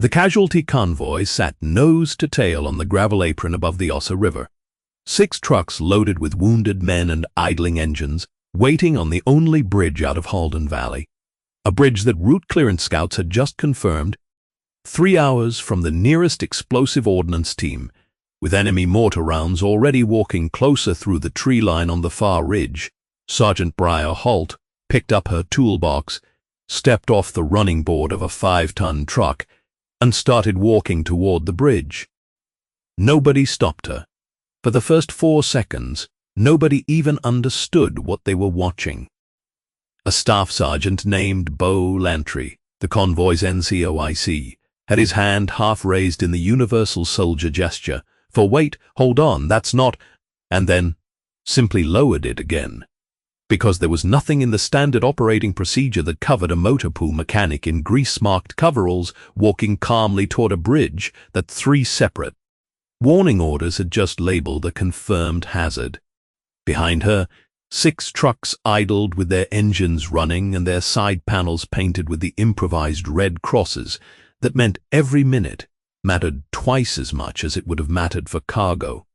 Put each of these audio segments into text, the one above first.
The casualty convoy sat nose to tail on the gravel apron above the Ossa River. 6 trucks loaded with wounded men and idling engines, waiting on the only bridge out of Halden Valley. A bridge that route clearance scouts had just confirmed, 3 hours from the nearest explosive ordnance team, with enemy mortar rounds already walking closer through the tree line on the far ridge. Sergeant Briar Holt picked up her toolbox, stepped off the running board of a 5-ton truck, and started walking toward the bridge. Nobody stopped her. For the first 4 seconds, nobody even understood what they were watching. A staff sergeant named Bo Lantry, the convoy's NCOIC, had his hand half raised in the universal soldier gesture for "wait, hold on, that's not," and then simply lowered it again, because there was nothing in the standard operating procedure that covered a motor pool mechanic in grease-marked coveralls walking calmly toward a bridge that 3 separate warning orders had just labeled a confirmed hazard. Behind her, 6 trucks idled with their engines running and their side panels painted with the improvised red crosses that meant every minute mattered twice as much as it would have mattered for cargo.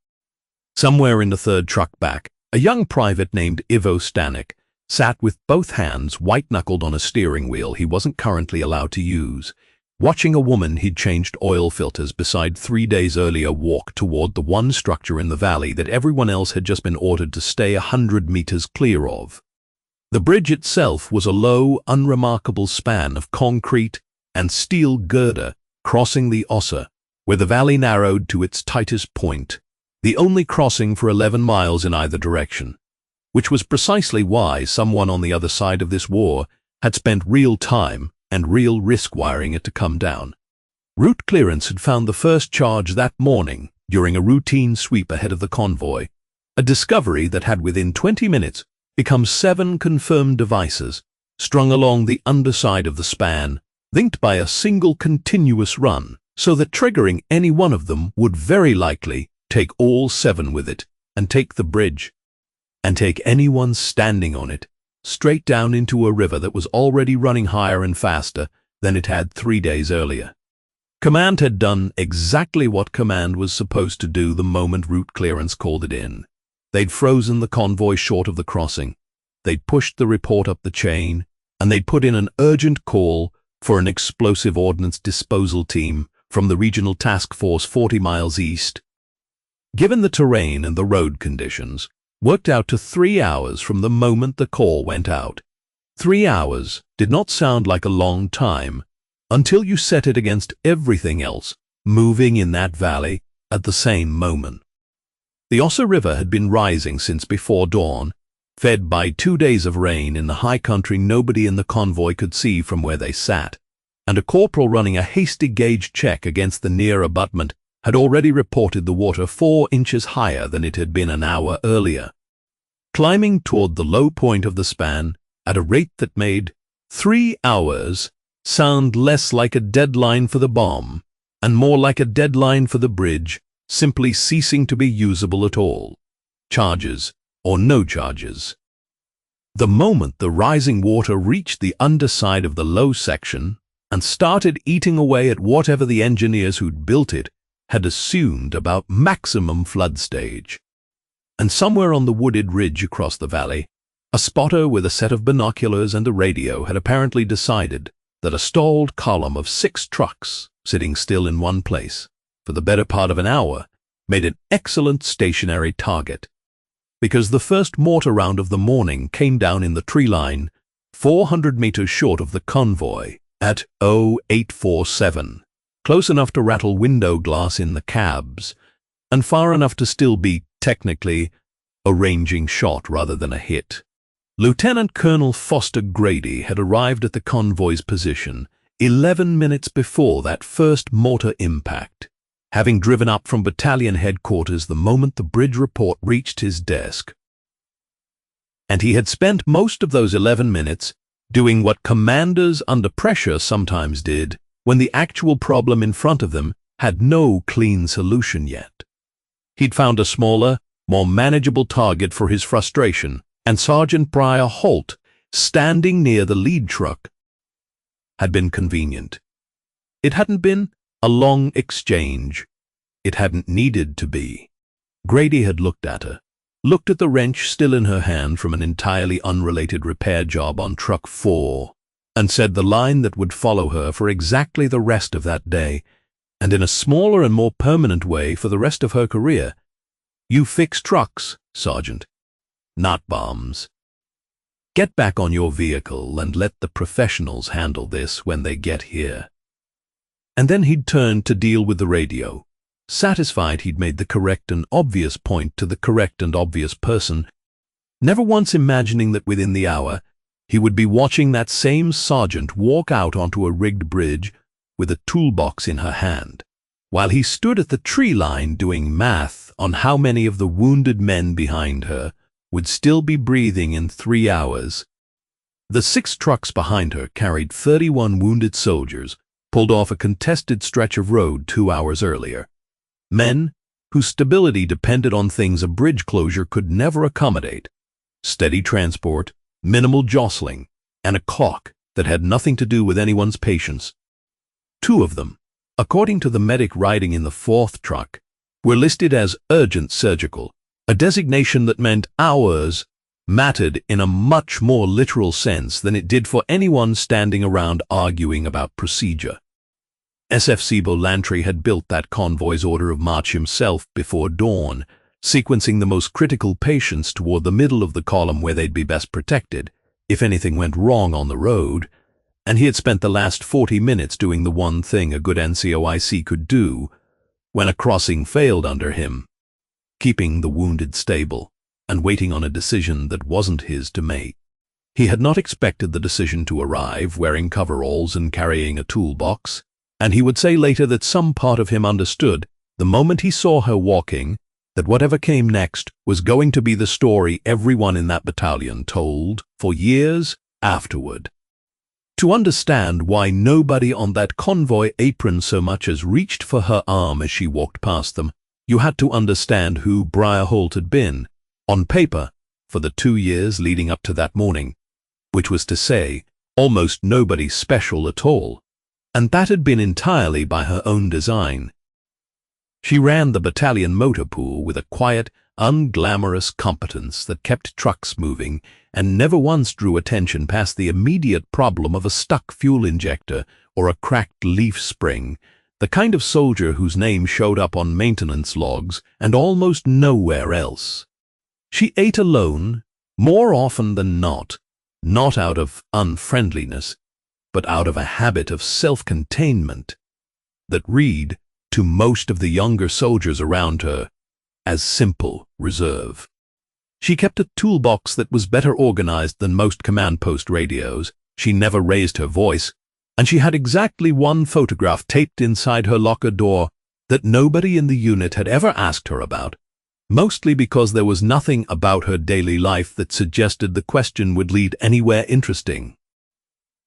Somewhere in the 3rd truck back, a young private named Ivo Stanek sat with both hands white-knuckled on a steering wheel he wasn't currently allowed to use, watching a woman he'd changed oil filters beside 3 days earlier walk toward the one structure in the valley that everyone else had just been ordered to stay 100 meters clear of. The bridge itself was a low, unremarkable span of concrete and steel girder crossing the Ossa, where the valley narrowed to its tightest point, the only crossing for 11 miles in either direction, which was precisely why someone on the other side of this war had spent real time and real risk wiring it to come down. Route clearance had found the first charge that morning during a routine sweep ahead of the convoy, a discovery that had within 20 minutes become 7 confirmed devices strung along the underside of the span, linked by a single continuous run, so that triggering any one of them would very likely take all 7 with it and take the bridge, and take anyone standing on it straight down into a river that was already running higher and faster than it had 3 days earlier. Command had done exactly what Command was supposed to do the moment route clearance called it in. They'd frozen the convoy short of the crossing, they'd pushed the report up the chain, and they'd put in an urgent call for an explosive ordnance disposal team from the regional task force 40 miles east. Given the terrain and the road conditions, worked out to 3 hours from the moment the call went out. 3 hours did not sound like a long time until you set it against everything else moving in that valley at the same moment. The Ossa River had been rising since before dawn, fed by 2 days of rain in the high country nobody in the convoy could see from where they sat, and a corporal running a hasty gauge check against the near abutment had already reported the water 4 inches higher than it had been an hour earlier. Climbing toward the low point of the span at a rate that made 3 hours sound less like a deadline for the bomb and more like a deadline for the bridge simply ceasing to be usable at all. Charges or no charges. The moment the rising water reached the underside of the low section and started eating away at whatever the engineers who'd built it had assumed about maximum flood stage. And somewhere on the wooded ridge across the valley, a spotter with a set of binoculars and a radio had apparently decided that a stalled column of 6 trucks sitting still in one place for the better part of an hour made an excellent stationary target, because the first mortar round of the morning came down in the tree line 400 meters short of the convoy at 0847, close enough to rattle window glass in the cabs, and far enough to still be, technically, a ranging shot rather than a hit. Lieutenant Colonel Foster Grady had arrived at the convoy's position 11 minutes before that first mortar impact, having driven up from battalion headquarters the moment the bridge report reached his desk. And he had spent most of those 11 minutes doing what commanders under pressure sometimes did when the actual problem in front of them had no clean solution yet. He'd found a smaller, more manageable target for his frustration, and Sergeant Briar Holt, standing near the lead truck, had been convenient. It hadn't been a long exchange. It hadn't needed to be. Grady had looked at her, looked at the wrench still in her hand from an entirely unrelated repair job on Truck 4, and said the line that would follow her for exactly the rest of that day, and in a smaller and more permanent way for the rest of her career. You fix trucks, Sergeant, not bombs. Get back on your vehicle and let the professionals handle this when they get here. And then he'd turned to deal with the radio, satisfied he'd made the correct and obvious point to the correct and obvious person, never once imagining that within the hour he would be watching that same sergeant walk out onto a rigged bridge with a toolbox in her hand, while he stood at the tree line doing math on how many of the wounded men behind her would still be breathing in 3 hours. The 6 trucks behind her carried 31 wounded soldiers pulled off a contested stretch of road 2 hours earlier. Men whose stability depended on things a bridge closure could never accommodate: steady transport, minimal jostling, and a clock that had nothing to do with anyone's patience. 2 of them, according to the medic riding in the 4th truck, were listed as urgent surgical, a designation that meant hours mattered in a much more literal sense than it did for anyone standing around arguing about procedure. SF Sibo Lantry had built that convoy's order of march himself before dawn, sequencing the most critical patients toward the middle of the column where they'd be best protected if anything went wrong on the road, and he had spent the last 40 minutes doing the one thing a good NCOIC could do when a crossing failed under him: keeping the wounded stable and waiting on a decision that wasn't his to make. He had not expected the decision to arrive wearing coveralls and carrying a toolbox, and he would say later that some part of him understood, the moment he saw her walking, that whatever came next was going to be the story everyone in that battalion told for years afterward. To understand why nobody on that convoy apron so much as reached for her arm as she walked past them, you had to understand who Briar Holt had been, on paper, for the 2 years leading up to that morning, which was to say, almost nobody special at all, and that had been entirely by her own design. She ran the battalion motor pool with a quiet, unglamorous competence that kept trucks moving and never once drew attention past the immediate problem of a stuck fuel injector or a cracked leaf spring, the kind of soldier whose name showed up on maintenance logs and almost nowhere else. She ate alone, more often than not out of unfriendliness, but out of a habit of self-containment that read, to most of the younger soldiers around her, as simple reserve. She kept a toolbox that was better organized than most command post radios. She never raised her voice, and she had exactly 1 photograph taped inside her locker door that nobody in the unit had ever asked her about, mostly because there was nothing about her daily life that suggested the question would lead anywhere interesting.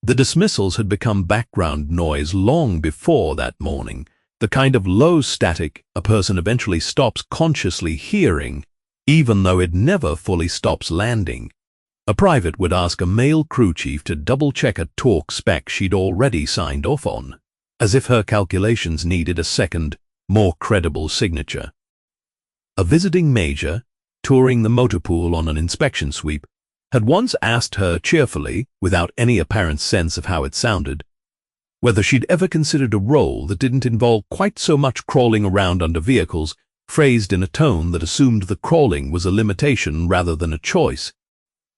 The dismissals had become background noise long before that morning, the kind of low static a person eventually stops consciously hearing, even though it never fully stops landing. A private would ask a male crew chief to double-check a talk spec she'd already signed off on, as if her calculations needed a second, more credible signature. A visiting major, touring the motor pool on an inspection sweep, had once asked her cheerfully, without any apparent sense of how it sounded, whether she'd ever considered a role that didn't involve quite so much crawling around under vehicles, phrased in a tone that assumed the crawling was a limitation rather than a choice.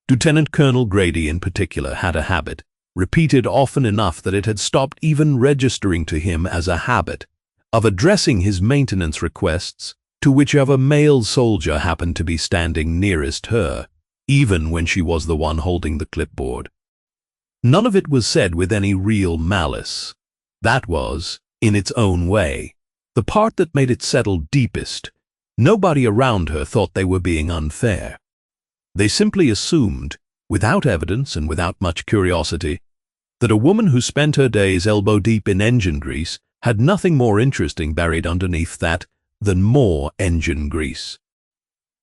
Lieutenant Colonel Grady in particular had a habit, repeated often enough that it had stopped even registering to him as a habit, of addressing his maintenance requests to whichever male soldier happened to be standing nearest her, even when she was the one holding the clipboard. None of it was said with any real malice. That was, in its own way, the part that made it settle deepest. Nobody around her thought they were being unfair. They simply assumed, without evidence and without much curiosity, that a woman who spent her days elbow-deep in engine grease had nothing more interesting buried underneath that than more engine grease.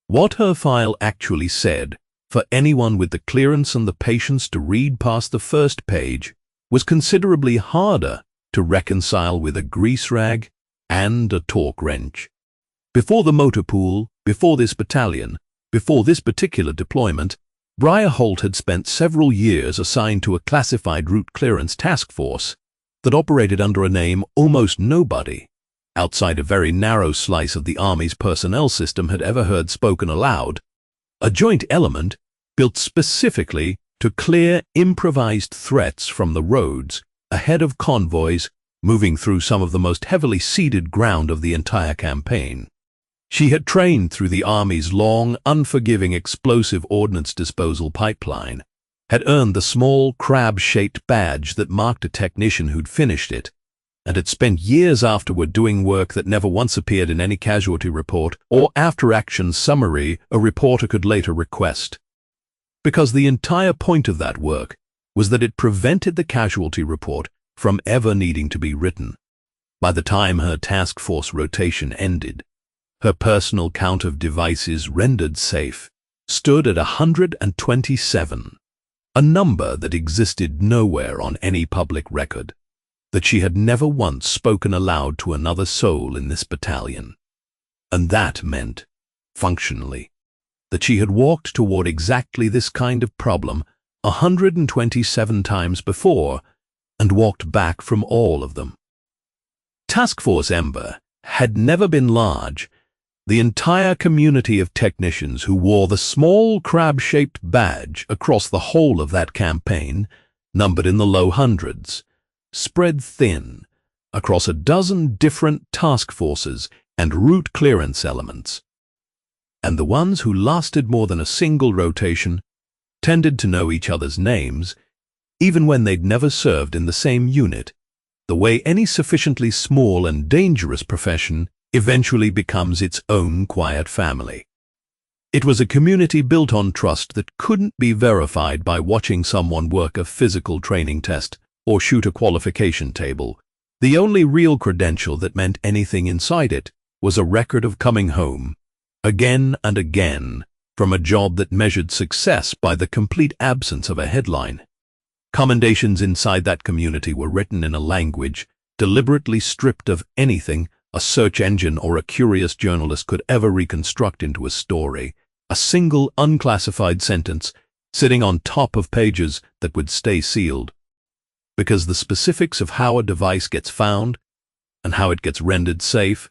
What her file actually said, for anyone with the clearance and the patience to read past the first page, was considerably harder to reconcile with a grease rag and a torque wrench. Before the motor pool, before this battalion, before this particular deployment, Briar Holt had spent several years assigned to a classified route clearance task force that operated under a name almost nobody, outside a very narrow slice of the Army's personnel system, had ever heard spoken aloud, a joint element built specifically to clear improvised threats from the roads ahead of convoys moving through some of the most heavily seeded ground of the entire campaign. She had trained through the Army's long, unforgiving explosive ordnance disposal pipeline, had earned the small, crab-shaped badge that marked a technician who'd finished it, and had spent years afterward doing work that never once appeared in any casualty report or after-action summary a reporter could later request. Because the entire point of that work was that it prevented the casualty report from ever needing to be written. By the time her task force rotation ended, her personal count of devices rendered safe stood at 127, a number that existed nowhere on any public record, that she had never once spoken aloud to another soul in this battalion. And that meant, functionally, that she had walked toward exactly this kind of problem 127 times before and walked back from all of them. Task Force Ember had never been large. The entire community of technicians who wore the small crab-shaped badge across the whole of that campaign, numbered in the low hundreds, spread thin across a dozen different task forces and route clearance elements. And the ones who lasted more than a single rotation tended to know each other's names, even when they'd never served in the same unit, the way any sufficiently small and dangerous profession eventually becomes its own quiet family. It was a community built on trust that couldn't be verified by watching someone work a physical training test or shoot a qualification table. The only real credential that meant anything inside it was a record of coming home, again and again, from a job that measured success by the complete absence of a headline. Commendations inside that community were written in a language deliberately stripped of anything a search engine or a curious journalist could ever reconstruct into a story, a single unclassified sentence sitting on top of pages that would stay sealed. Because the specifics of how a device gets found and how it gets rendered safe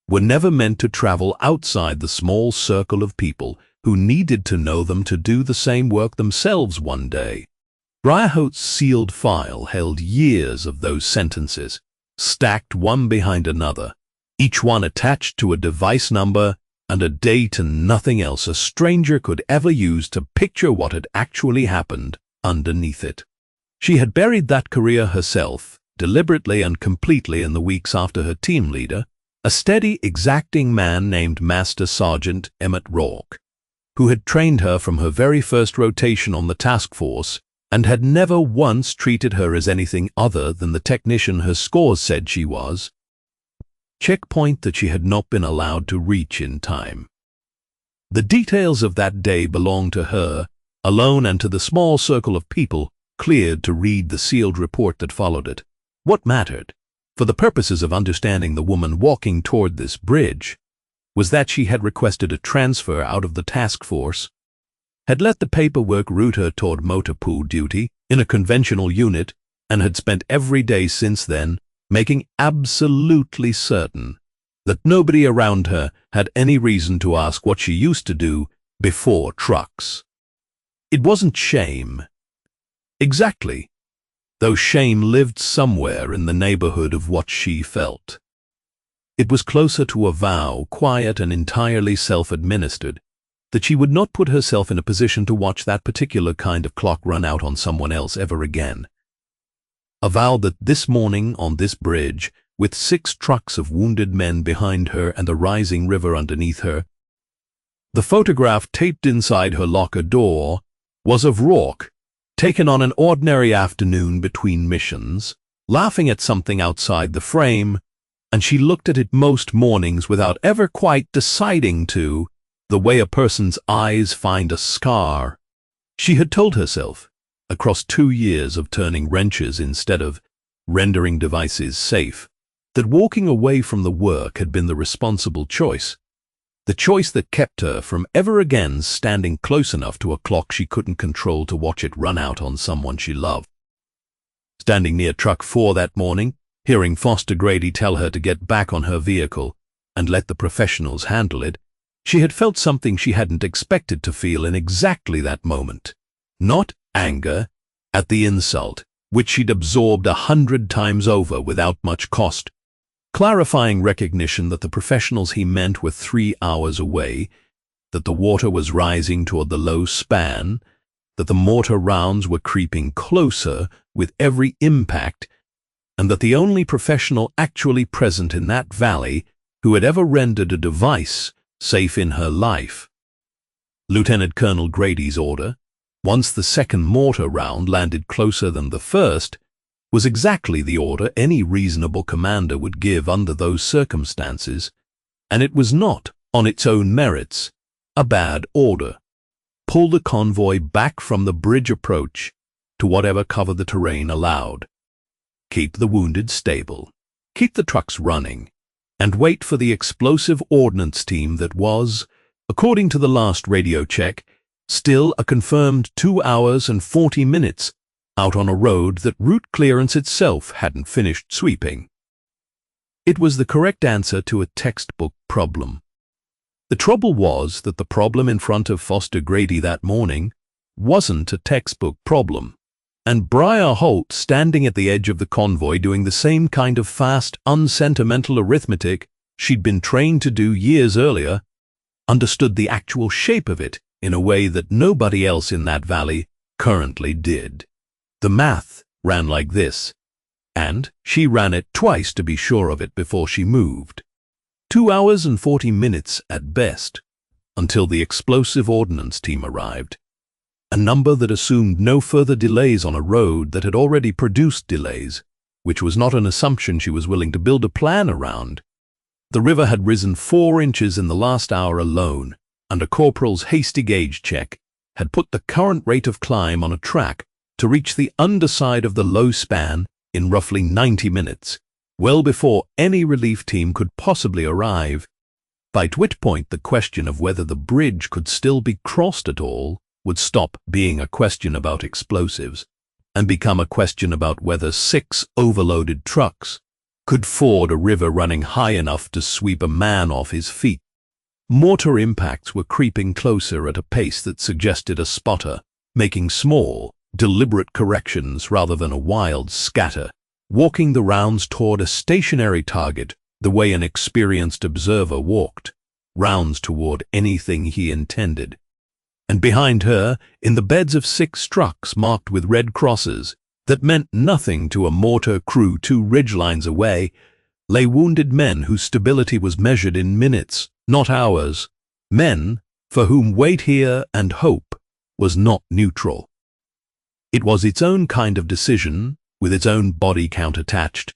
were never meant to travel outside the small circle of people who needed to know them to do the same work themselves one day. Briar Holt's sealed file held years of those sentences, stacked one behind another, each one attached to a device number and a date and nothing else a stranger could ever use to picture what had actually happened underneath it. She had buried that career herself, deliberately and completely, in the weeks after her team leader, a steady, exacting man named Master Sergeant Emmett Rourke, who had trained her from her very first rotation on the task force and had never once treated her as anything other than the technician her scores said she was, checkpoint that she had not been allowed to reach in time. The details of that day belonged to her alone and to the small circle of people cleared to read the sealed report that followed it. What mattered, for the purposes of understanding the woman walking toward this bridge, was that she had requested a transfer out of the task force, had let the paperwork route her toward motor pool duty in a conventional unit, and had spent every day since then making absolutely certain that nobody around her had any reason to ask what she used to do before trucks. It wasn't shame. Exactly, though shame lived somewhere in the neighborhood of what she felt. It was closer to a vow, quiet and entirely self-administered, that she would not put herself in a position to watch that particular kind of clock run out on someone else ever again. A vow that this morning on this bridge, with 6 trucks of wounded men behind her and the rising river underneath her, the photograph taped inside her locker door was of Rourke, taken on an ordinary afternoon between missions, laughing at something outside the frame, and she looked at it most mornings without ever quite deciding to, the way a person's eyes find a scar. She had told herself, across 2 years of turning wrenches instead of rendering devices safe, that walking away from the work had been the responsible choice, the choice that kept her from ever again standing close enough to a clock she couldn't control to watch it run out on someone she loved. Standing near Truck 4 that morning, hearing Foster Grady tell her to get back on her vehicle and let the professionals handle it, she had felt something she hadn't expected to feel in exactly that moment. Not anger at the insult, which she'd absorbed 100 times over without much cost. Clarifying recognition that the professionals he meant were 3 hours away, that the water was rising toward the low span, that the mortar rounds were creeping closer with every impact, and that the only professional actually present in that valley who had ever rendered a device safe in her life. Lieutenant Colonel Grady's order, once the second mortar round landed closer than the first, was exactly the order any reasonable commander would give under those circumstances, and it was not, on its own merits, a bad order. Pull the convoy back from the bridge approach to whatever cover the terrain allowed. Keep the wounded stable, keep the trucks running, and wait for the explosive ordnance team that was, according to the last radio check, still a confirmed 2 hours and 40 minutes out on a road that route clearance itself hadn't finished sweeping. It was the correct answer to a textbook problem. The trouble was that the problem in front of Foster Grady that morning wasn't a textbook problem, and Briar Holt, standing at the edge of the convoy doing the same kind of fast, unsentimental arithmetic she'd been trained to do years earlier, understood the actual shape of it in a way that nobody else in that valley currently did. The math ran like this, and she ran it twice to be sure of it before she moved. 2 hours and 40 minutes at best, until the explosive ordnance team arrived, a number that assumed no further delays on a road that had already produced delays, which was not an assumption she was willing to build a plan around. The river had risen 4 inches in the last hour alone, and a corporal's hasty gauge check had put the current rate of climb on a track to reach the underside of the low span in roughly 90 minutes, well before any relief team could possibly arrive, by which point the question of whether the bridge could still be crossed at all would stop being a question about explosives and become a question about whether 6 overloaded trucks could ford a river running high enough to sweep a man off his feet. Mortar impacts were creeping closer at a pace that suggested a spotter making small, deliberate corrections rather than a wild scatter, walking the rounds toward a stationary target the way an experienced observer walked, rounds toward anything he intended. And behind her, in the beds of 6 trucks marked with red crosses that meant nothing to a mortar crew 2 ridgelines away, lay wounded men whose stability was measured in minutes, not hours, men for whom wait here and hope was not neutral. It was its own kind of decision, with its own body count attached,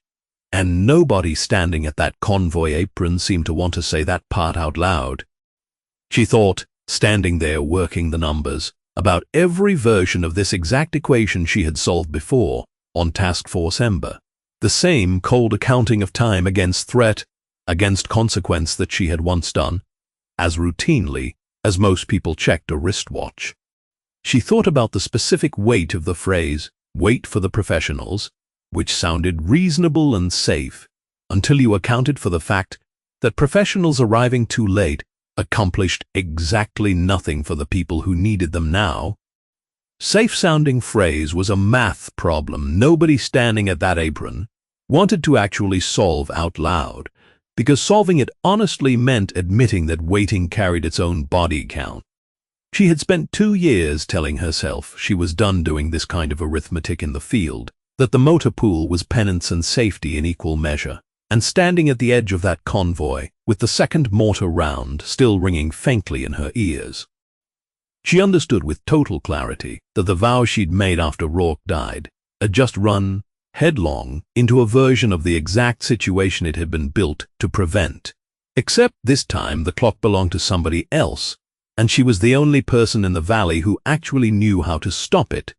and nobody standing at that convoy apron seemed to want to say that part out loud. She thought, standing there working the numbers, about every version of this exact equation she had solved before on Task Force Ember, the same cold accounting of time against threat, against consequence that she had once done, as routinely as most people checked a wristwatch. She thought about the specific weight of the phrase, "wait for the professionals," which sounded reasonable and safe, until you accounted for the fact that professionals arriving too late accomplished exactly nothing for the people who needed them now. Safe-sounding phrase was a math problem nobody standing at that apron wanted to actually solve out loud, because solving it honestly meant admitting that waiting carried its own body count. She had spent 2 years telling herself she was done doing this kind of arithmetic in the field, that the motor pool was penance and safety in equal measure, and standing at the edge of that convoy, with the second mortar round still ringing faintly in her ears. She understood with total clarity that the vow she'd made after Rourke died had just run headlong into a version of the exact situation it had been built to prevent, except this time the clock belonged to somebody else, and she was the only person in the valley who actually knew how to stop it.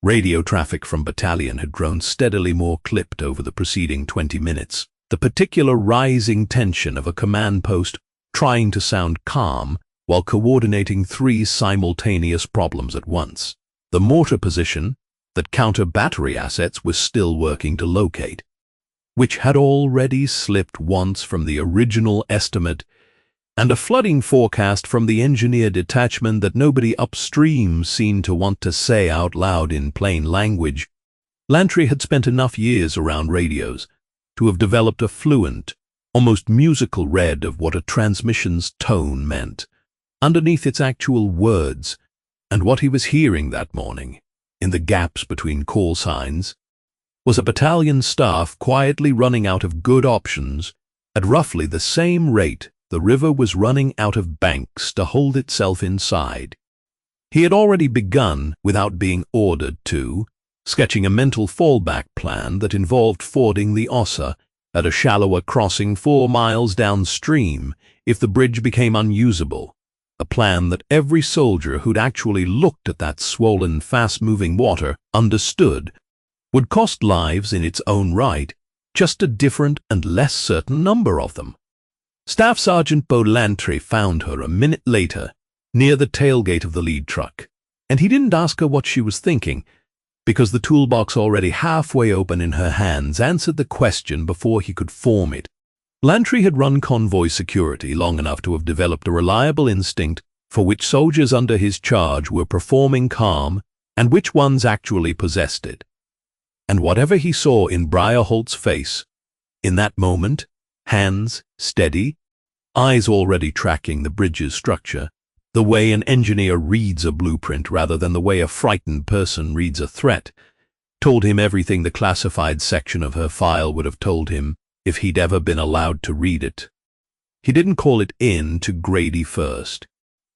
Radio traffic from battalion had grown steadily more clipped over the preceding 20 minutes. The particular rising tension of a command post trying to sound calm while coordinating 3 simultaneous problems at once. The mortar position that counter-battery assets were still working to locate, which had already slipped once from the original estimate, and a flooding forecast from the engineer detachment that nobody upstream seemed to want to say out loud in plain language. Lantry had spent enough years around radios to have developed a fluent, almost musical read of what a transmission's tone meant, underneath its actual words, and what he was hearing that morning, in the gaps between call signs, was a battalion staff quietly running out of good options at roughly the same rate the river was running out of banks to hold itself inside. He had already begun, without being ordered to, sketching a mental fallback plan that involved fording the Ossa at a shallower crossing 4 miles downstream if the bridge became unusable, a plan that every soldier who'd actually looked at that swollen, fast-moving water understood would cost lives in its own right, just a different and less certain number of them. Staff Sergeant Bo Lantry found her a minute later, near the tailgate of the lead truck, and he didn't ask her what she was thinking, because the toolbox already halfway open in her hands answered the question before he could form it. Lantry had run convoy security long enough to have developed a reliable instinct for which soldiers under his charge were performing calm and which ones actually possessed it. And whatever he saw in Briar Holt's face, in that moment, hands steady, eyes already tracking the bridge's structure, the way an engineer reads a blueprint rather than the way a frightened person reads a threat, told him everything the classified section of her file would have told him if he'd ever been allowed to read it. He didn't call it in to Grady first.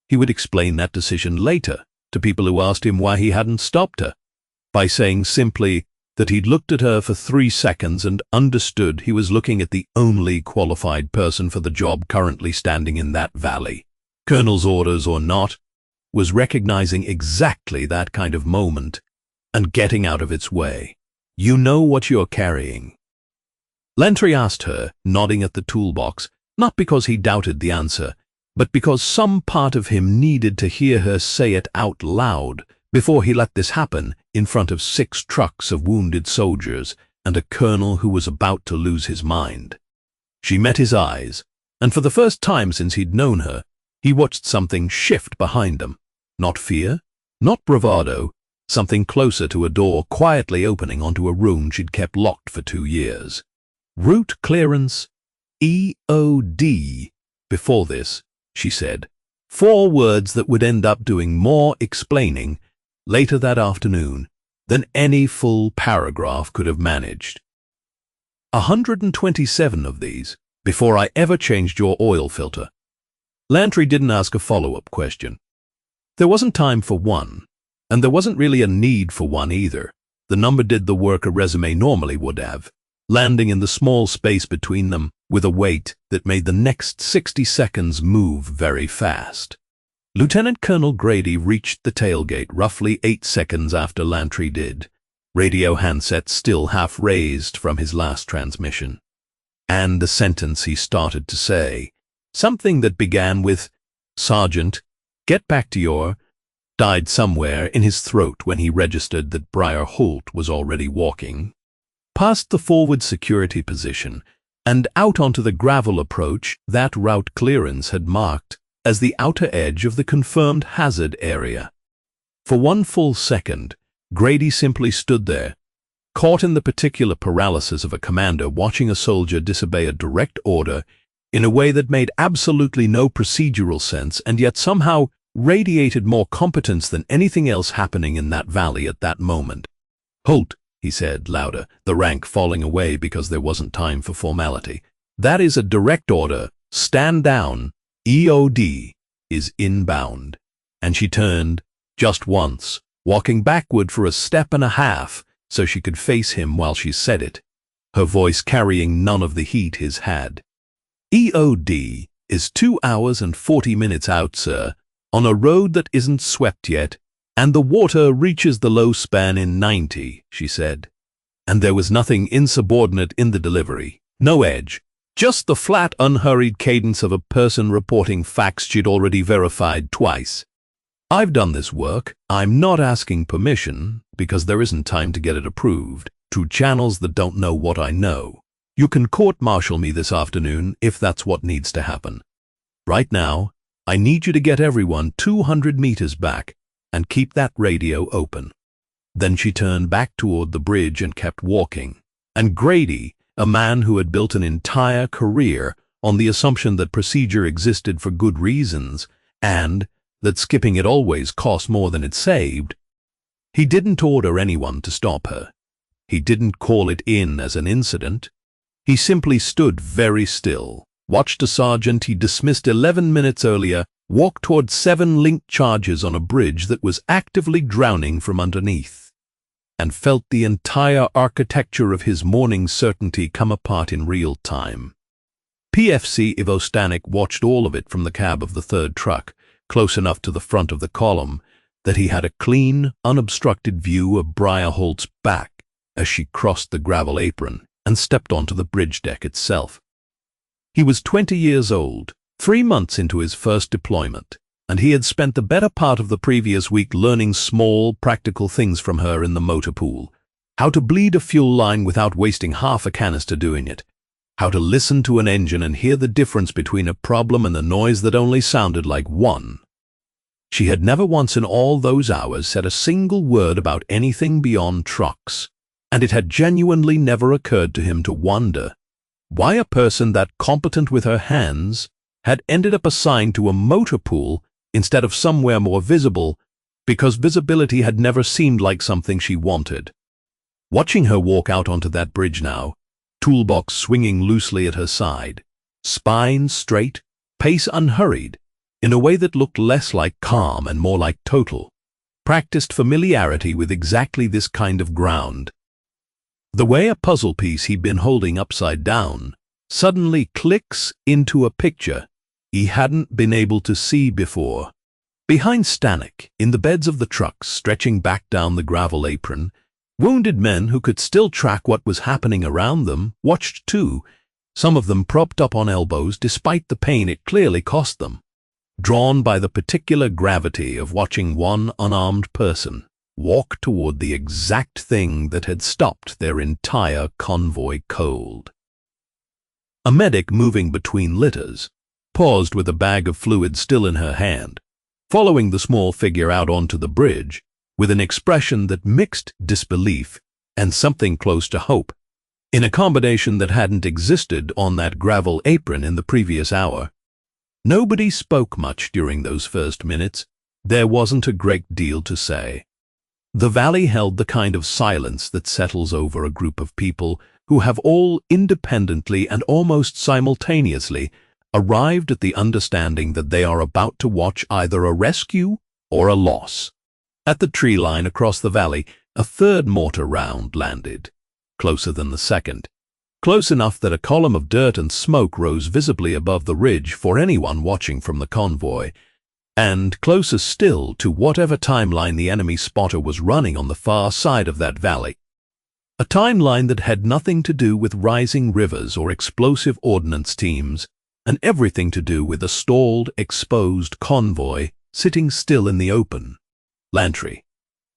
He would explain that decision later to people who asked him why he hadn't stopped her, by saying simply that he'd looked at her for 3 seconds and understood he was looking at the only qualified person for the job currently standing in that valley. Colonel's orders or not, was recognizing exactly that kind of moment and getting out of its way. You know what you're carrying. Lantry asked her, nodding at the toolbox, not because he doubted the answer, but because some part of him needed to hear her say it out loud before he let this happen in front of 6 trucks of wounded soldiers and a colonel who was about to lose his mind. She met his eyes, and for the first time since he'd known her, he watched something shift behind him. Not fear, not bravado, something closer to a door quietly opening onto a room she'd kept locked for 2 years. Route clearance, EOD. Before this, she said, 4 words that would end up doing more explaining later that afternoon than any full paragraph could have managed. 127 of these, before I ever changed your oil filter. Lantry didn't ask a follow-up question. There wasn't time for one, and there wasn't really a need for one either. The number did the work a resume normally would have, landing in the small space between them with a weight that made the next 60 seconds move very fast. Lieutenant Colonel Grady reached the tailgate roughly 8 seconds after Lantry did, radio handset still half raised from his last transmission. And the sentence he started to say, something that began with, "Sergeant, get back to your," died somewhere in his throat when he registered that Briar Holt was already walking past the forward security position and out onto the gravel approach that route clearance had marked as the outer edge of the confirmed hazard area. For 1 full second, Grady simply stood there, caught in the particular paralysis of a commander watching a soldier disobey a direct order in a way that made absolutely no procedural sense and yet somehow radiated more competence than anything else happening in that valley at that moment. "Holt," he said, louder, the rank falling away because there wasn't time for formality. "That is a direct order. Stand down. EOD is inbound." And she turned, just once, walking backward for a step and a half so she could face him while she said it, her voice carrying none of the heat his had. "EOD is 2 hours and 40 minutes out, sir, on a road that isn't swept yet, "And the water reaches the low span in 90, she said. And there was nothing insubordinate in the delivery, no edge, just the flat, unhurried cadence of a person reporting facts she'd already verified twice. "I've done this work. I'm not asking permission, because there isn't time to get it approved, through channels that don't know what I know. You can court-martial me this afternoon if that's what needs to happen. Right now, I need you to get everyone 200 meters back and keep that radio open." Then she turned back toward the bridge and kept walking. And Grady, a man who had built an entire career on the assumption that procedure existed for good reasons and that skipping it always cost more than it saved, he didn't order anyone to stop her. He didn't call it in as an incident. He simply stood very still, watched a sergeant he dismissed 11 minutes earlier walk toward 7 linked charges on a bridge that was actively drowning from underneath, and felt the entire architecture of his morning certainty come apart in real time. PFC Ivo Stanek watched all of it from the cab of the third truck, close enough to the front of the column that he had a clean, unobstructed view of Briar Holt's back as she crossed the gravel apron and stepped onto the bridge deck itself. He was 20 years old, 3 months into his first deployment, and he had spent the better part of the previous week learning small, practical things from her in the motor pool. How to bleed a fuel line without wasting half a canister doing it. How to listen to an engine and hear the difference between a problem and the noise that only sounded like one. She had never once in all those hours said a single word about anything beyond trucks, and it had genuinely never occurred to him to wonder why a person that competent with her hands had ended up assigned to a motor pool instead of somewhere more visible, because visibility had never seemed like something she wanted. Watching her walk out onto that bridge now, toolbox swinging loosely at her side, spine straight, pace unhurried, in a way that looked less like calm and more like total, practiced familiarity with exactly this kind of ground. The way a puzzle piece he'd been holding upside down suddenly clicks into a picture he hadn't been able to see before. Behind Stanek, in the beds of the trucks stretching back down the gravel apron, wounded men who could still track what was happening around them watched too, some of them propped up on elbows despite the pain it clearly cost them, drawn by the particular gravity of watching one unarmed person walk toward the exact thing that had stopped their entire convoy cold. A medic moving between litters paused with a bag of fluid still in her hand, following the small figure out onto the bridge with an expression that mixed disbelief and something close to hope, in a combination that hadn't existed on that gravel apron in the previous hour. Nobody spoke much during those first minutes. There wasn't a great deal to say. The valley held the kind of silence that settles over a group of people who have all independently and almost simultaneously arrived at the understanding that they are about to watch either a rescue or a loss. At the tree line across the valley, a third mortar round landed, closer than the second, close enough that a column of dirt and smoke rose visibly above the ridge for anyone watching from the convoy, and closer still to whatever timeline the enemy spotter was running on the far side of that valley. A timeline that had nothing to do with rising rivers or explosive ordnance teams, and everything to do with a stalled, exposed convoy sitting still in the open. Lantry,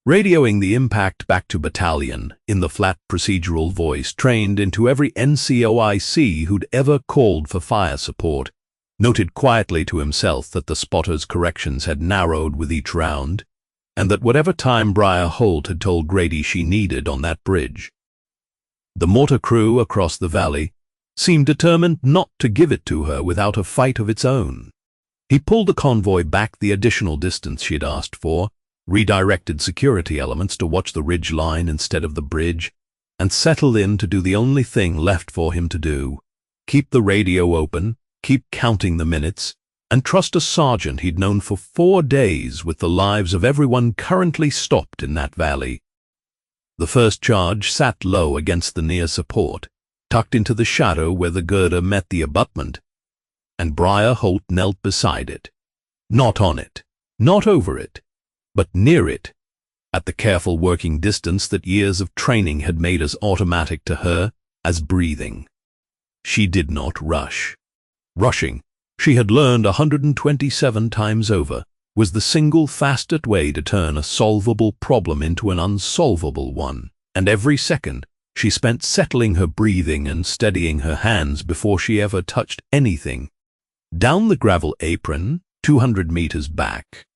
radioing the impact back to battalion in the flat procedural voice trained into every NCOIC who'd ever called for fire support, noted quietly to himself that the spotter's corrections had narrowed with each round, and that whatever time Briar Holt had told Grady she needed on that bridge, the mortar crew across the valley seemed determined not to give it to her without a fight of its own. He pulled the convoy back the additional distance she'd asked for, redirected security elements to watch the ridge line instead of the bridge, and settled in to do the only thing left for him to do: keep the radio open, keep counting the minutes, and trust a sergeant he'd known for 4 days with the lives of everyone currently stopped in that valley. The first charge sat low against the near support, tucked into the shadow where the girder met the abutment, and Briar Holt knelt beside it. Not on it, not over it, but near it, at the careful working distance that years of training had made as automatic to her as breathing. She did not rush. Rushing, she had learned 127 times over, was the single fastest way to turn a solvable problem into an unsolvable one, and every second she spent settling her breathing and steadying her hands before she ever touched anything. Down the gravel apron, 200 meters back,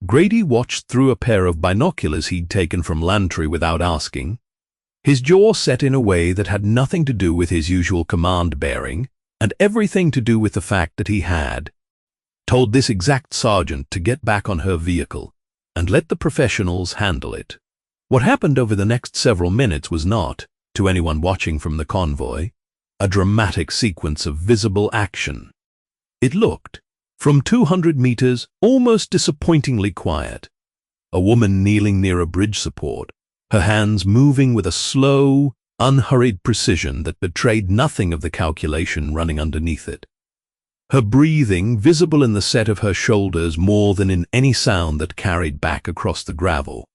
Grady watched through a pair of binoculars he'd taken from Lantry without asking, his jaw set in a way that had nothing to do with his usual command-bearing and everything to do with the fact that he had told this exact sergeant to get back on her vehicle and let the professionals handle it. What happened over the next several minutes was not, to anyone watching from the convoy, a dramatic sequence of visible action. It looked, from 200 meters, almost disappointingly quiet. A woman kneeling near a bridge support, her hands moving with a slow, unhurried precision that betrayed nothing of the calculation running underneath it. Her breathing visible in the set of her shoulders more than in any sound that carried back across the gravel.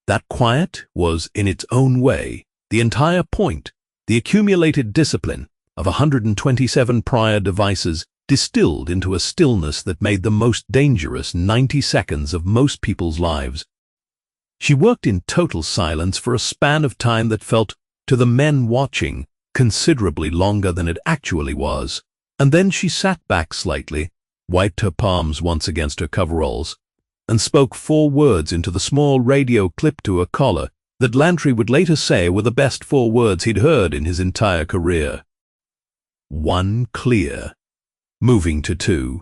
That quiet was, in its own way, the entire point, the accumulated discipline of 127 prior devices distilled into a stillness that made the most dangerous 90 seconds of most people's lives. She worked in total silence for a span of time that felt, to the men watching, considerably longer than it actually was, and then she sat back slightly, wiped her palms once against her coveralls, and spoke 4 words into the small radio clipped to her collar that Lantry would later say were the best 4 words he'd heard in his entire career. 1 clear. Moving to 2.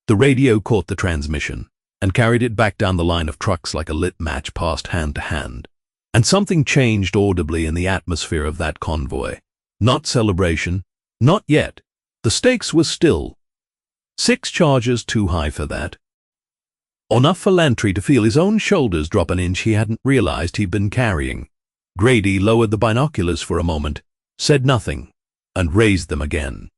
The radio caught the transmission and carried it back down the line of trucks like a lit match passed hand to hand. And something changed audibly in the atmosphere of that convoy. Not celebration, not yet. The stakes were still. 6 charges too high for that. Enough for Lantry to feel his own shoulders drop an inch he hadn't realized he'd been carrying. Grady lowered the binoculars for a moment, said nothing, and raised them again.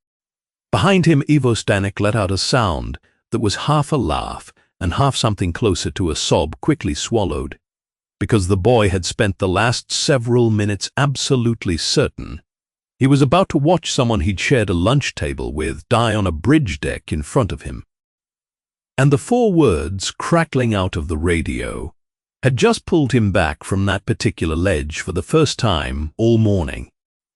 Behind him, Ivo Stanek let out a sound that was half a laugh and half something closer to a sob quickly swallowed, because the boy had spent the last several minutes absolutely certain he was about to watch someone he'd shared a lunch table with die on a bridge deck in front of him. And the 4 words crackling out of the radio had just pulled him back from that particular ledge for the first time all morning.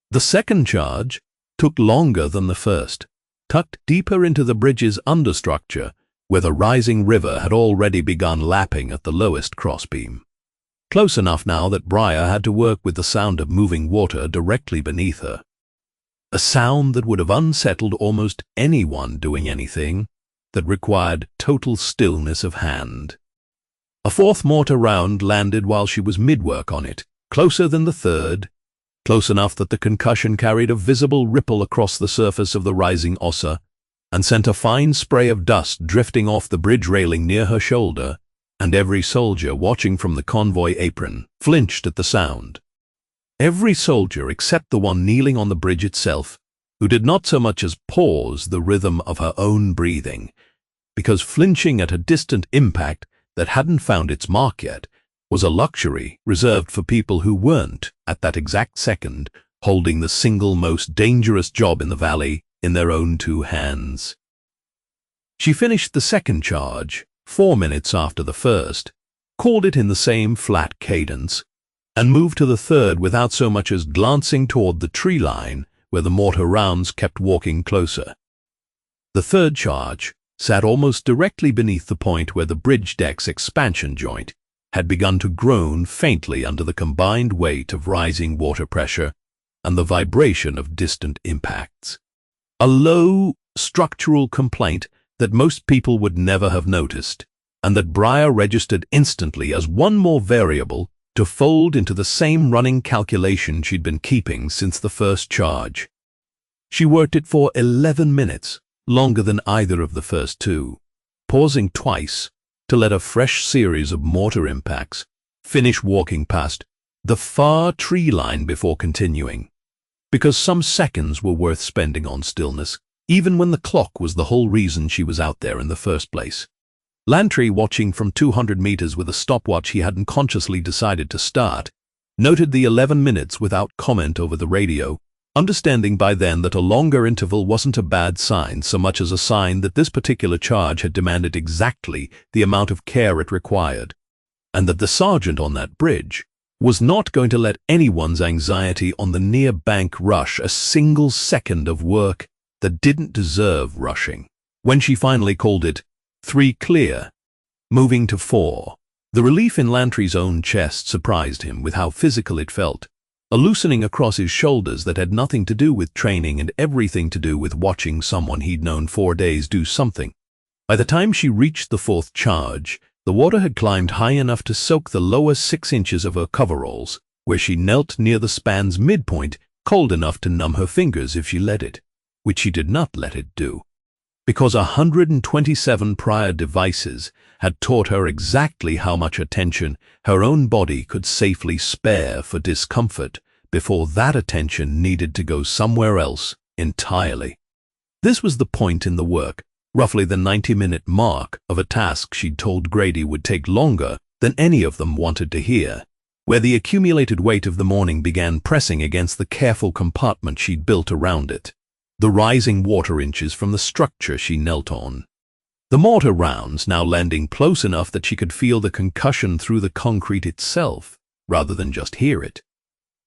The second charge took longer than the first, tucked deeper into the bridge's understructure, where the rising river had already begun lapping at the lowest crossbeam. Close enough now that Briar had to work with the sound of moving water directly beneath her. A sound that would have unsettled almost anyone doing anything that required total stillness of hand. A 4th mortar round landed while she was mid-work on it, closer than the 3rd, close enough that the concussion carried a visible ripple across the surface of the rising Ossa and sent a fine spray of dust drifting off the bridge railing near her shoulder, and every soldier watching from the convoy apron flinched at the sound. Every soldier except the one kneeling on the bridge itself, who did not so much as pause the rhythm of her own breathing, because flinching at a distant impact that hadn't found its mark yet was a luxury reserved for people who weren't, at that exact second, holding the single most dangerous job in the valley in their own 2 hands. She finished the second charge 4 minutes after the first, called it in the same flat cadence, and moved to the 3rd without so much as glancing toward the tree line where the mortar rounds kept walking closer. The 3rd charge sat almost directly beneath the point where the bridge deck's expansion joint had begun to groan faintly under the combined weight of rising water pressure and the vibration of distant impacts. A low, structural complaint that most people would never have noticed, and that Briar registered instantly as one more variable to fold into the same running calculation she'd been keeping since the first charge. She worked it for 11 minutes, longer than either of the first 2, pausing twice to let a fresh series of mortar impacts finish walking past the far tree line before continuing, because some seconds were worth spending on stillness, even when the clock was the whole reason she was out there in the first place. Lantry, watching from 200 meters with a stopwatch he hadn't consciously decided to start, noted the 11 minutes without comment over the radio, understanding by then that a longer interval wasn't a bad sign so much as a sign that this particular charge had demanded exactly the amount of care it required, and that the sergeant on that bridge was not going to let anyone's anxiety on the near bank rush a single second of work that didn't deserve rushing. When she finally called it 3 clear, moving to 4, the relief in Lantry's own chest surprised him with how physical it felt, a loosening across his shoulders that had nothing to do with training and everything to do with watching someone he'd known 4 days do something. By the time she reached the 4th charge, the water had climbed high enough to soak the lower 6 inches of her coveralls, where she knelt near the span's midpoint, cold enough to numb her fingers if she let it, which she did not let it do, because 127 prior devices had taught her exactly how much attention her own body could safely spare for discomfort before that attention needed to go somewhere else entirely. This was the point in the work, roughly the 90-minute mark of a task she'd told Grady would take longer than any of them wanted to hear, where the accumulated weight of the morning began pressing against the careful compartment she'd built around it, the rising water inches from the structure she knelt on. The mortar rounds now landing close enough that she could feel the concussion through the concrete itself, rather than just hear it.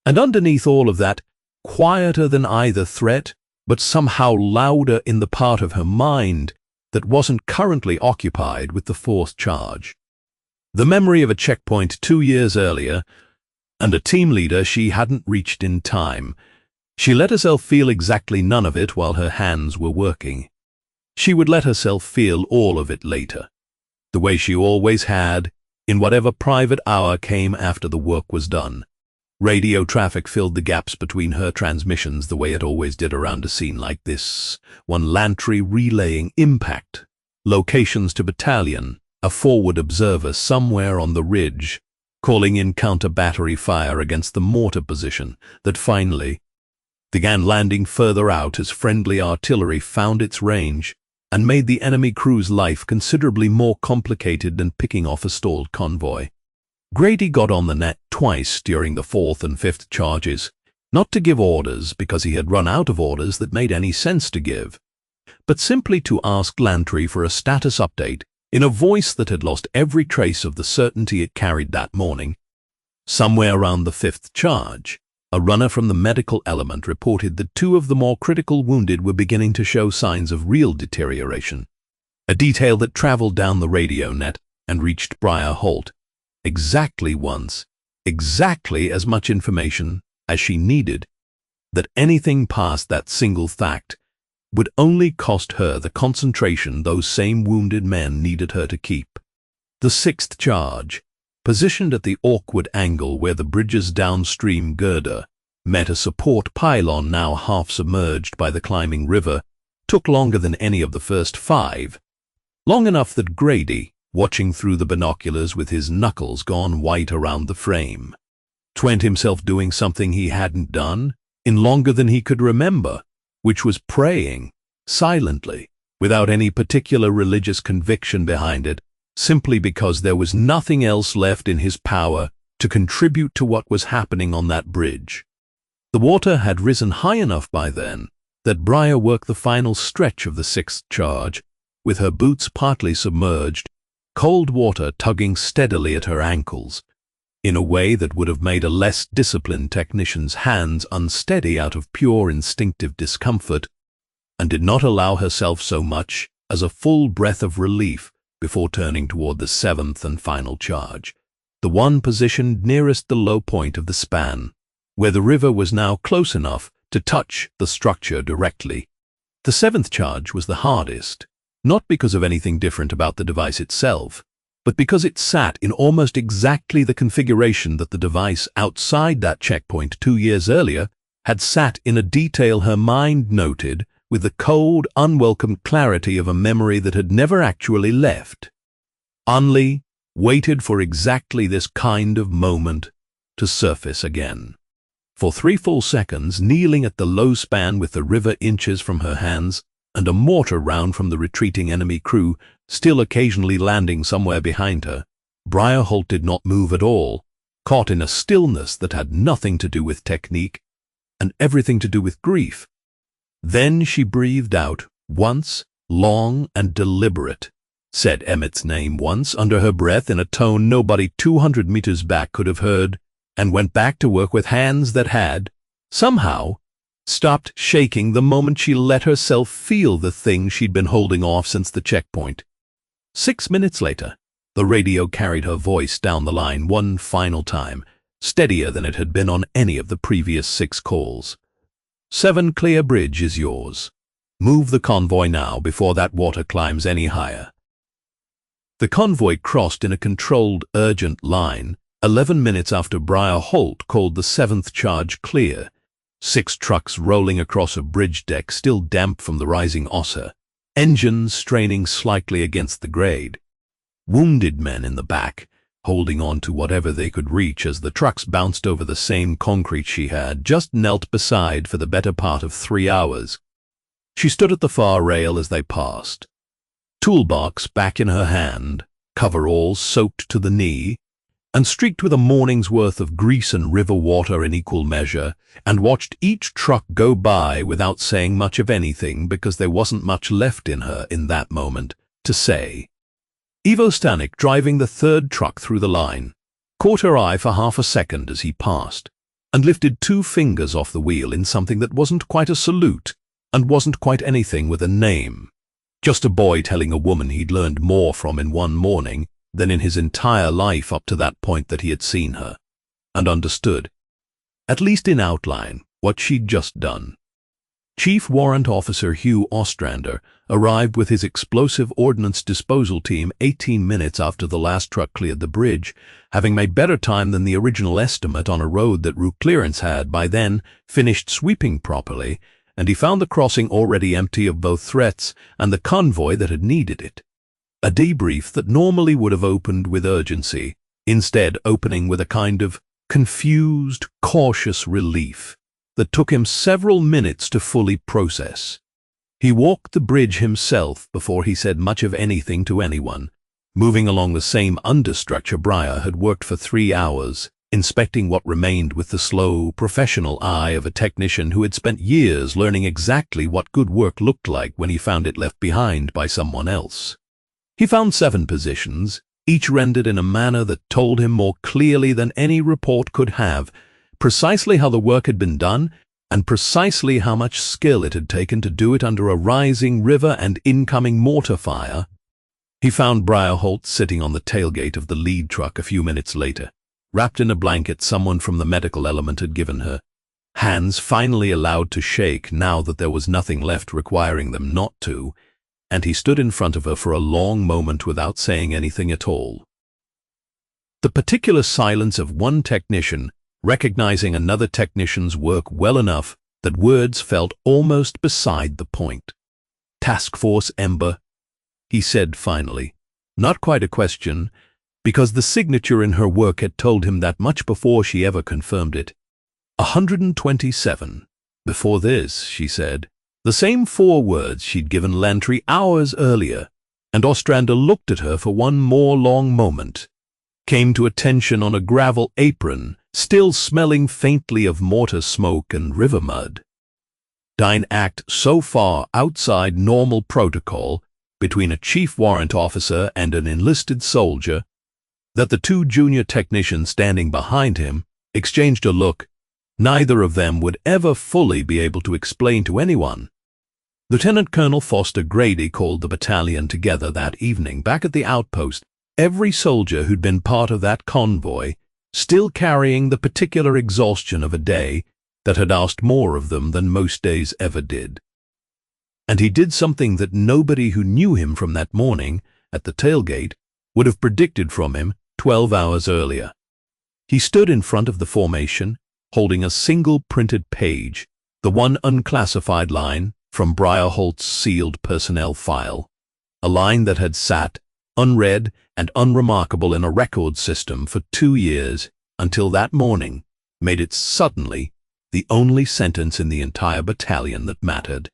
And underneath all of that, quieter than either threat, but somehow louder in the part of her mind that wasn't currently occupied with the 4th charge. The memory of a checkpoint 2 years earlier, and a team leader she hadn't reached in time. She let herself feel exactly none of it while her hands were working. She would let herself feel all of it later, the way she always had, in whatever private hour came after the work was done. Radio traffic filled the gaps between her transmissions the way it always did around a scene like this, one Lantry relaying impact, locations to battalion, a forward observer somewhere on the ridge, calling in counter-battery fire against the mortar position that finally began landing further out as friendly artillery found its range and made the enemy crew's life considerably more complicated than picking off a stalled convoy. Grady got on the net twice during the 4th and 5th charges, not to give orders because he had run out of orders that made any sense to give, but simply to ask Lantry for a status update in a voice that had lost every trace of the certainty it carried that morning. Somewhere around the 5th charge, a runner from the medical element reported that 2 of the more critical wounded were beginning to show signs of real deterioration, a detail that traveled down the radio net and reached Briar Holt exactly once, exactly as much information as she needed, that anything past that single fact would only cost her the concentration those same wounded men needed her to keep. The 6th charge, positioned at the awkward angle where the bridge's downstream girder met a support pylon now half submerged by the climbing river, took longer than any of the first 5, long enough that Grady, watching through the binoculars with his knuckles gone white around the frame, twent himself doing something he hadn't done in longer than he could remember, which was praying, silently, without any particular religious conviction behind it, simply because there was nothing else left in his power to contribute to what was happening on that bridge. The water had risen high enough by then that Briar worked the final stretch of the 6th charge, with her boots partly submerged, cold water tugging steadily at her ankles, in a way that would have made a less disciplined technician's hands unsteady out of pure instinctive discomfort, and did not allow herself so much as a full breath of relief before turning toward the 7th and final charge, the one positioned nearest the low point of the span, where the river was now close enough to touch the structure directly. The 7th charge was the hardest, not because of anything different about the device itself, but because it sat in almost exactly the configuration that the device outside that checkpoint 2 years earlier had sat in, a detail her mind noted with the cold, unwelcome clarity of a memory that had never actually left. Only waited for exactly this kind of moment to surface again. For 3 full seconds, kneeling at the low span with the river inches from her hands, and a mortar round from the retreating enemy crew still occasionally landing somewhere behind her, Briar Holt did not move at all, caught in a stillness that had nothing to do with technique and everything to do with grief. Then she breathed out, once, long and deliberate, said Emmett's name once under her breath in a tone nobody 200 meters back could have heard, and went back to work with hands that had, somehow, stopped shaking the moment she let herself feel the thing she'd been holding off since the checkpoint. 6 minutes later, the radio carried her voice down the line one final time, steadier than it had been on any of the previous 6 calls. 7 Clear Bridge is yours. Move the convoy now before that water climbs any higher. The convoy crossed in a controlled, urgent line 11 minutes after Briar Holt called the 7th charge clear. 6 trucks rolling across a bridge deck still damp from the rising Ossa, engines straining slightly against the grade. Wounded men in the back, holding on to whatever they could reach as the trucks bounced over the same concrete she had just knelt beside for the better part of 3 hours. She stood at the far rail as they passed, toolbox back in her hand, coveralls soaked to the knee, and streaked with a morning's worth of grease and river water in equal measure, and watched each truck go by without saying much of anything because there wasn't much left in her in that moment to say. Ivo Stanek, driving the 3rd truck through the line, caught her eye for half a second as he passed, and lifted 2 fingers off the wheel in something that wasn't quite a salute and wasn't quite anything with a name. Just a boy telling a woman he'd learned more from in one morning than in his entire life up to that point that he had seen her, and understood, at least in outline, what she'd just done. Chief Warrant Officer Hugh Ostrander arrived with his explosive ordnance disposal team 18 minutes after the last truck cleared the bridge, having made better time than the original estimate on a road that route clearance had, by then, finished sweeping properly, and he found the crossing already empty of both threats and the convoy that had needed it. A debrief that normally would have opened with urgency, instead opening with a kind of confused, cautious relief that took him several minutes to fully process. He walked the bridge himself before he said much of anything to anyone, moving along the same understructure Briar had worked for 3 hours, inspecting what remained with the slow, professional eye of a technician who had spent years learning exactly what good work looked like when he found it left behind by someone else. He found 7 positions, each rendered in a manner that told him more clearly than any report could have precisely how the work had been done and precisely how much skill it had taken to do it under a rising river and incoming mortar fire. He found Briar Holt sitting on the tailgate of the lead truck a few minutes later, wrapped in a blanket someone from the medical element had given her, hands finally allowed to shake now that there was nothing left requiring them not to, and he stood in front of her for a long moment without saying anything at all. The particular silence of one technician recognizing another technician's work well enough that words felt almost beside the point. "Task Force Ember," he said finally. Not quite a question, because the signature in her work had told him that much before she ever confirmed it. 127. Before this, she said. The same 4 words she'd given Lantry hours earlier, and Ostrander looked at her for one more long moment, came to attention on a gravel apron, still smelling faintly of mortar smoke and river mud. Dine act so far outside normal protocol between a chief warrant officer and an enlisted soldier that the 2 junior technicians standing behind him exchanged a look neither of them would ever fully be able to explain to anyone. Lieutenant Colonel Foster Grady called the battalion together that evening back at the outpost, every soldier who'd been part of that convoy still carrying the particular exhaustion of a day that had asked more of them than most days ever did. And he did something that nobody who knew him from that morning at the tailgate would have predicted from him 12 hours earlier. He stood in front of the formation, holding a single printed page, the one unclassified line from Briar Holt's sealed personnel file, a line that had sat, unread and unremarkable in a record system for 2 years until that morning made it suddenly the only sentence in the entire battalion that mattered.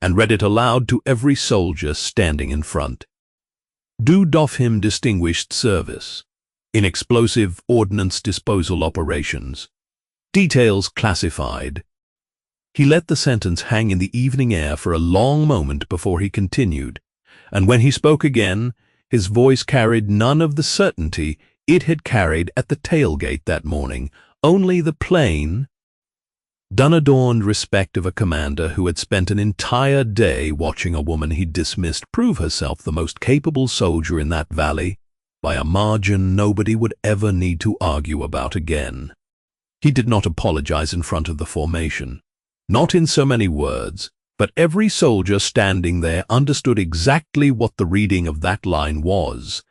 and read it aloud to every soldier standing in front. Do doff him distinguished service in explosive ordnance disposal operations. Details classified. He let the sentence hang in the evening air for a long moment before he continued, and when he spoke again, his voice carried none of the certainty it had carried at the tailgate that morning, only the plain, unadorned respect of a commander who had spent an entire day watching a woman he'd dismissed prove herself the most capable soldier in that valley by a margin nobody would ever need to argue about again. He did not apologize in front of the formation, not in so many words, but every soldier standing there understood exactly what the reading of that line was,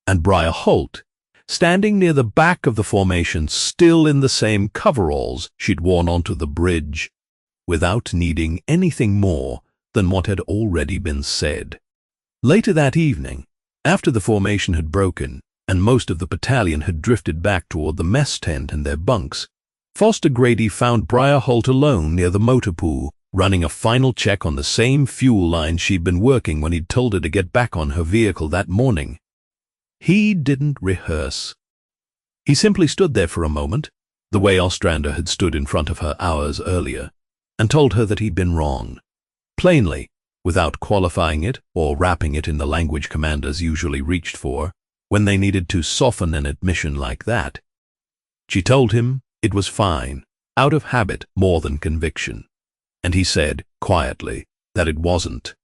and Briar Holt, standing near the back of the formation, still in the same coveralls she'd worn onto the bridge, without needing anything more than what had already been said. Later that evening, after the formation had broken and most of the battalion had drifted back toward the mess tent and their bunks, Foster Grady found Briar Holt alone near the motor pool, running a final check on the same fuel line she'd been working when he'd told her to get back on her vehicle that morning. He didn't rehearse. He simply stood there for a moment, the way Ostrander had stood in front of her hours earlier, and told her that he'd been wrong, plainly, without qualifying it or wrapping it in the language commanders usually reached for when they needed to soften an admission like that. She told him it was fine, out of habit more than conviction, and he said, quietly, that it wasn't.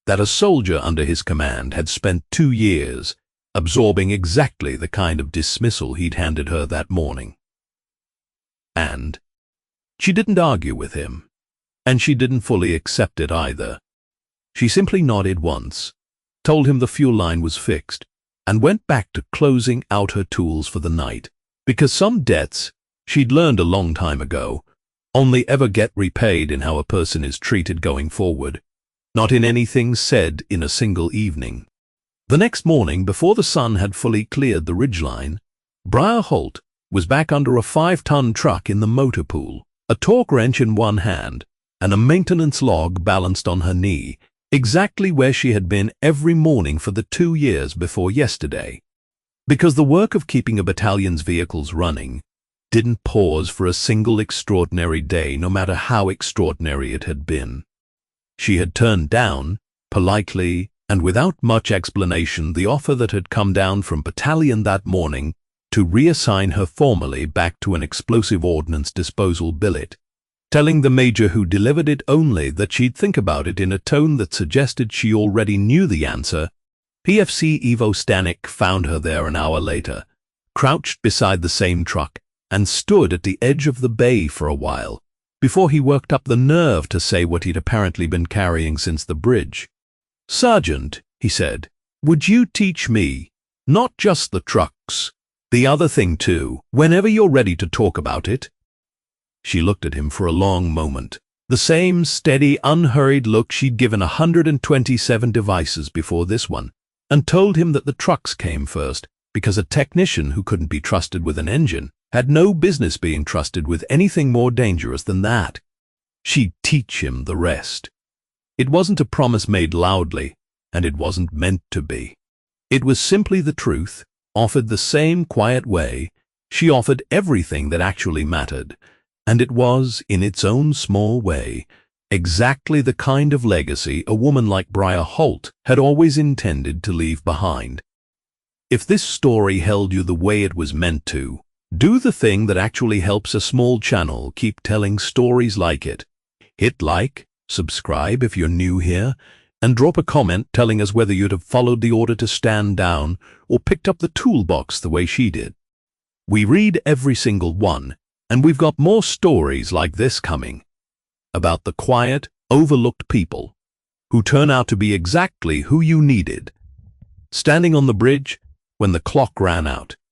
That a soldier under his command had spent 2 years absorbing exactly the kind of dismissal he'd handed her that morning. And she didn't argue with him, and she didn't fully accept it either. She simply nodded once, told him the fuel line was fixed, and went back to closing out her tools for the night, because some debts, she'd learned a long time ago, only ever get repaid in how a person is treated going forward, not in anything said in a single evening. The next morning, before the sun had fully cleared the ridgeline, Briar Holt was back under a 5-ton truck in the motor pool, a torque wrench in one hand, and a maintenance log balanced on her knee, exactly where she had been every morning for the 2 years before yesterday. Because the work of keeping a battalion's vehicles running didn't pause for a single extraordinary day, no matter how extraordinary it had been. She had turned down, politely and without much explanation, the offer that had come down from battalion that morning to reassign her formally back to an explosive ordnance disposal billet, telling the major who delivered it only that she'd think about it in a tone that suggested she already knew the answer. PFC Ivo Stanek found her there an hour later, crouched beside the same truck, and stood at the edge of the bay for a while, before he worked up the nerve to say what he'd apparently been carrying since the bridge. "Sergeant," he said, "would you teach me, not just the trucks, the other thing too, whenever you're ready to talk about it?" She looked at him for a long moment, the same steady, unhurried look she'd given 127 devices before this one, and told him that the trucks came first, because a technician who couldn't be trusted with an engine had no business being trusted with anything more dangerous than that. She'd teach him the rest. It wasn't a promise made loudly, and it wasn't meant to be. It was simply the truth, offered the same quiet way she offered everything that actually mattered, and it was, in its own small way, exactly the kind of legacy a woman like Briar Holt had always intended to leave behind. If this story held you the way it was meant to, do the thing that actually helps a small channel keep telling stories like it. Hit like, subscribe if you're new here, and drop a comment telling us whether you'd have followed the order to stand down or picked up the toolbox the way she did. We read every single one, and we've got more stories like this coming, about the quiet, overlooked people who turn out to be exactly who you needed, standing on the bridge when the clock ran out,